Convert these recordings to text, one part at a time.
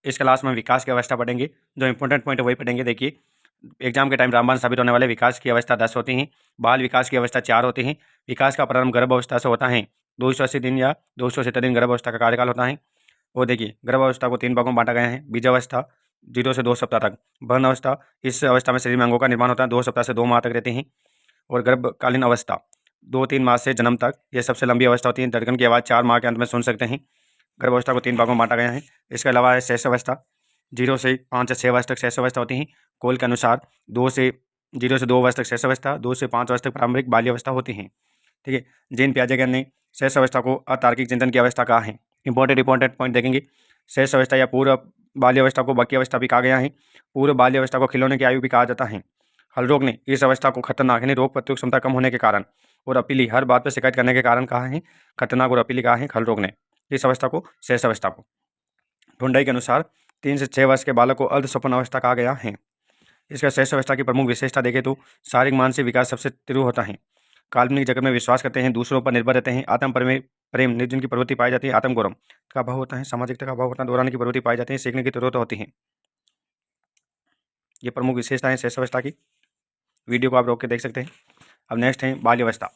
इस क्लास में विकास की अवस्था पढ़ेंगे। जो इंपॉर्टेंट पॉइंट है वही पढ़ेंगे। देखिए, एग्जाम के टाइम रामबाण साबित होने वाले विकास की अवस्था 10 होती हैं। बाल विकास की अवस्था 4 होती हैं। विकास का प्रारंभ गर्भ अवस्था से होता है। 280 दिन या 270 दिन गर्भ अवस्था का कार्यकाल होता है। और देखिए, गर्भ अवस्था को 3 भागों में बांटा गया है। बीज अवस्था 0 से 2 सप्ताह तक। भ्रूण अवस्था, इस अवस्था में शरीर में अंगों का निर्माण होता है। 2 सप्ताह से 2 माह तक रहते हैं। और गर्भकालीन अवस्था 2-3 माह से जन्म तक, यह सबसे लंबी अवस्था होती है। धड़कन की आवाज़ 4 माह के अंत में सुन सकते हैं। गर्भ अवस्था को 3 भागों में बांटा गया है। इसके अलावा है शेष अवस्था, 0 से 5 या 6 वर्ष तक शेष अवस्था होती है। कोल के अनुसार 0 से 2 वर्ष तक शेष अवस्था, 2 से 5 वर्ष तक प्रारंभिक बाल्य अवस्था होती है। ठीक है, जेन पियाजे ने शेष अवस्था को अतार्किक चिंतन की अवस्था कहा है। इंपॉर्टेंट पॉइंट देखेंगे। शेष अवस्था या पूर्व बाल्य अवस्था को बाकी अवस्था भी कहा गया है। पूर्व बाल्य अवस्था को खिलौने की आयु भी कहा जाता है। हल रोग ने इस अवस्था को खतरनाक यानी रोग प्रतिरोधक क्षमता कम होने के कारण और अपीली हर बात पर शिकायत करने के कारण कहा है खतरनाक और अपीली कहा है हल रोग ने इस अवस्था को, शेष अवस्था को। ढूंढाई के अनुसार 3 से 6 वर्ष के बालक को अर्ध स्वप्न अवस्था कहा गया है। इसका शेष अवस्था की प्रमुख विशेषता देखें तो शारीरिक मानसिक विकास सबसे तीव्र होता है। काल्पनिक जगत में विश्वास करते हैं, दूसरों पर निर्भर रहते हैं, आत्म प्रेम निर्जन की प्रवृत्ति पाई जाती है, आत्म गौरव का भाव होता है, सामाजिकता का भाव होता है, दोहराने की प्रवृत्ति पाई जाती है, सीखने की जरूरत होती है। ये प्रमुख विशेषताएं शेष अवस्था की। वीडियो को आप रोक के देख सकते हैं। अब नेक्स्ट है बाल्य अवस्था।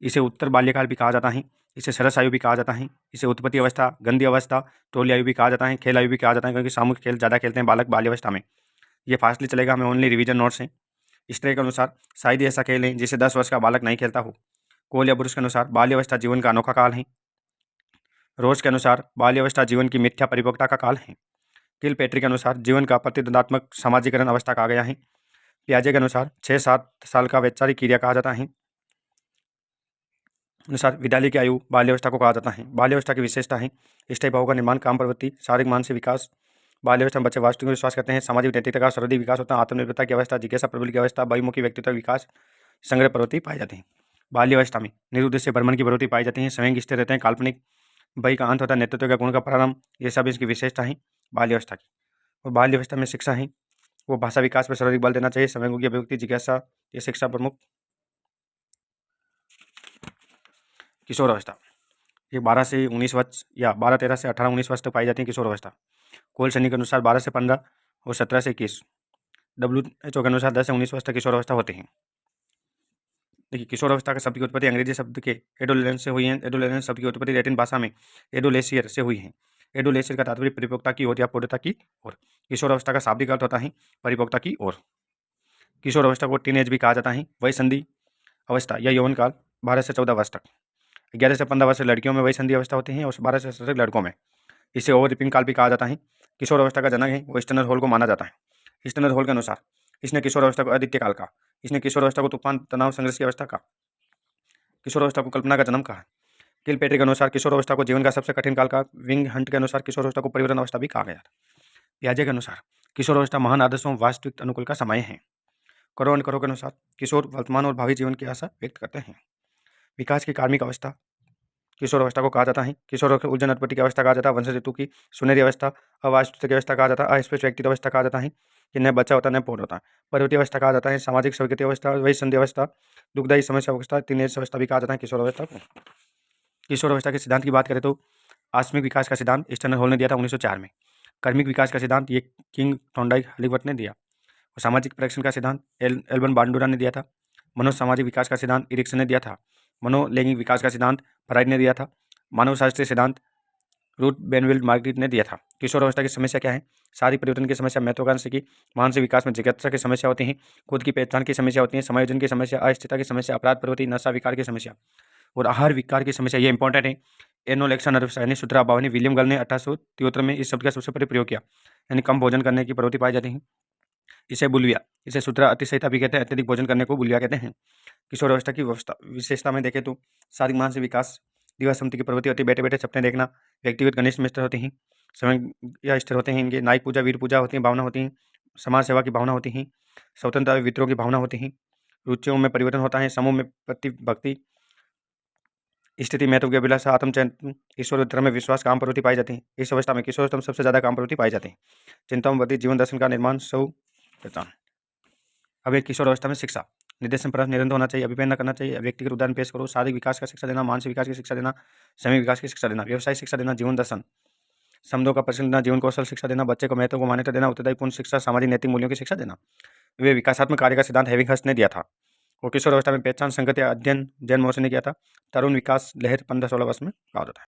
इसे उत्तर बाल्यकाल भी कहा जाता है। इसे सरस आयु भी कहा जाता है। इसे उत्पत्ति अवस्था, गंधी अवस्था, टोली आयु भी कहा जाता है, खेल आयु भी कहा जाता है, क्योंकि सामूहिक खेल ज़्यादा खेलते हैं बालक बाल्य अवस्था में। ये फास्टली चलेगा, हमें ओनली रिवीजन नोट्स हैं। इस तरह के अनुसार शायद ऐसा खेल है जिसे 10 वर्ष का बालक नहीं खेलता हो। कोल या ब्रुश के अनुसार बाल्य अवस्था जीवन का अनोखा काल है। रोज के अनुसार बाल्य अवस्था जीवन की मिथ्या परिपक्वता का काल है। किल पेट्री के अनुसार जीवन का प्रतिद्वंदात्मक सामाजिकरण अवस्था कहा गया है। पियाजे के अनुसार 6-7 साल का वैचारिक क्रिया कहा जाता है। अनुसार विद्यालय की आयु बाल्यावस्था को कहा जाता है। बाल्यावस्था की विशेषता है स्थायी भावों का निर्माण, काम प्रवृत्ति, शारीरिक मानसिक विकास। बाल्यावस्था में बच्चे वास्तविक विश्वास करते हैं, सामाजिक नेतृत्व का सर्वाधिक विकास होता है, आत्मनिर्भरता की अवस्था, जिज्ञासा प्रबल की अवस्था, बहुमुखी व्यक्तित्व विकास, संग्रह प्रवृत्ति पाई जाती है। बाल्यावस्था में निरुद्देश्य भ्रमण की प्रवृत्ति पाई जाती है, स्वयं स्थिर रहते हैं, काल्पनिक बही का अंत होता है, नेतृत्व का गुण का प्रारंभ। ये सब इसकी विशेषता है बाल्यावस्था की। और बाल्यावस्था में शिक्षा है वो भाषा विकास पर सर्वाधिक बल देना चाहिए, समय की अभिव्यक्ति, जिज्ञासा, ये शिक्षा प्रमुख। किशोर अवस्था ये 12 से 19 वर्ष या 12-13 से 18-19 वर्ष तक पाई जाती है किशोर अवस्था। कोल सैनिक के अनुसार 12 से 15 और 17 से 21। WHO के अनुसार 10 से 19 वर्ष तक किशोर अवस्था होते हैं। देखिए, किशोर अवस्था का शब्द की उत्पत्ति अंग्रेजी शब्द के एडोलेंस से हुई है। एडोलेंस शब्द की उत्पत्ति लैटिन भाषा में एडोलेसियर से हुई है। एडोलेसियर का तात्पर्य परिपक्वता की ओर या पूर्णता की ओर। किशोर अवस्था का शाब्दिक अर्थ होता है परिपक्वता की ओर। किशोर अवस्था को टीनेज भी कहा जाता है। वही संधि अवस्था या यौवन काल 12 से 14 वर्ष तक। 11 से 15 वर्ष लड़कियों में वही संधि अवस्था होती है और 12 से 17 लड़कों में। इसे ओवर रिपिंग काल भी कहा जाता है। किशोर अवस्था का जनक है वो स्टर्नर हॉल को माना जाता है। स्टर्नर हॉल के अनुसार इसने किशोर अवस्था को आदित्य काल कहा। इसने किशोर अवस्था को तूफान, तनाव, संघर्ष की अवस्था कहा। किशोर अवस्था को कल्पना का जन्म कहा। किल पेट्री के अनुसार किशोर अवस्था को जीवन का सबसे कठिन काल का। विंग हंट के अनुसार किशोर अवस्था को परिवर्तन अवस्था भी कहा गया। पियाजे के अनुसार किशोर अवस्था महान आदर्शों वास्तविक अनुकूल का समय है। करो एंड करो के अनुसार किशोर वर्तमान और भावी जीवन की आशा व्यक्त करते हैं। विकास की कार्मिक अवस्था किशोर अवस्था को कहा जाता है। किशोर को उलझन उत्पत्ति की अवस्था कहा जाता है। वंश ऋतु की सुनहरी अवस्था, अवास्तविक की अवस्था कहा जाता है। अस्पष्ट व्यक्तित्व अवस्था कहा जाता है कि नया बच्चा होता है, नया पौध होता है। परिवर्ती अवस्था कहा जाता है। सामाजिक स्वीकृति अवस्था, वही संधि अवस्था, दुखदायी समस्या अवस्था, टीनेज अवस्था भी कहा जाता है किशोर अवस्था को। किशोर अवस्था के सिद्धांत की बात करें तो आत्मिक विकास का सिद्धांत स्टर्नर हॉल ने दिया था 1904 में। कर्मिक विकास का सिद्धांत ये किंग थॉर्नडाइक हलीवर्थ ने दिया। और सामाजिक परीक्षण का सिद्धांत एल्बन बांडुरा ने दिया था। मनोसामाजिक विकास का सिद्धांत इरिक्सन ने दिया था। मनोलैंगिक विकास का सिद्धांत फ्राइड ने दिया था। मानव शास्त्रीय सिद्धांत रूथ बेनविल्ड मार्गरेट ने दिया था। किशोर अवस्था की समस्या क्या है? शारीरिक परिवर्तन की समस्या, महत्वाकांक्षा की, मानसिक विकास में जिज्ञासा की समस्या होती है, खुद की पहचान की समस्या होती है, समायोजन की समस्या, अस्थिरता की समस्या, अपराध प्रवृत्ति, नशा विकार की समस्या और आहार विकार की समस्या। ये इंपॉर्टेंट है। एनोलेक्सा नर्वस यानी सूत्राभाव ने विलियम गल ने 1873 में इस शब्द का सबसे पहले प्रयोग किया। यानी कम भोजन करने की प्रवृत्ति पाई जाती है। इसे बुलिया, इसे सूत्रा अतिशयता भी कहते हैं। अत्यधिक भोजन करने को बुलिया कहते हैं। किशोर अवस्था की विशेषता में देखें तो शारीरिक मानसिक विकास, दिवस सम्मति की प्रवृत्ति होती है, बैठे बैठे सपने देखना, व्यक्तिगत घनिष्ठ मित्र होते हैं, समय या स्थिर होते हैं इनके, नायक पूजा, वीर पूजा होती है, भावना होती है, समाज सेवा की भावना होती है, स्वतंत्रता विद्रोह की भावना होती है, रुचियों में परिवर्तन होता है, समूह में प्रति भक्ति, स्थिति, महत्व की अभिलाषा, आत्मचयन, ईश्वर धर्म में विश्वास, काम प्रवृत्ति पाई जाती है। इस अवस्था में किशोर में सबसे ज्यादा काम प्रवृत्ति पाई जाती है। चिंताओं में वृद्धि, जीवन दर्शन का निर्माण, सब पहचान। अब एक किशोर अवस्था में शिक्षा निर्देशन पर निरंतर होना चाहिए, अभिप्राय न करना चाहिए, व्यक्तिगत उदाहरण पेश करो, शारीरिक विकास का शिक्षा देना, मानसिक विकास की शिक्षा देना, समय विकास की शिक्षा देना, व्यवसायिक शिक्षा देना, जीवन दर्शन, शब्दों का परिचय देना, जीवन कौशल शिक्षा देना, बच्चे को महत्व को मान्यता देना, उत्तरदायीपूर्ण शिक्षा, सामाजिक नैतिक मूल्यों की शिक्षा देना। वे विकासात्मक कार्य का सिद्धांत हेविंगहर्स्ट ने दिया था। और किशोर अवस्था में पहचान, संगति, अध्ययन जैन मोर्से ने किया था। तरुण विकास लहर 15-16 वर्ष में कहा जाता है।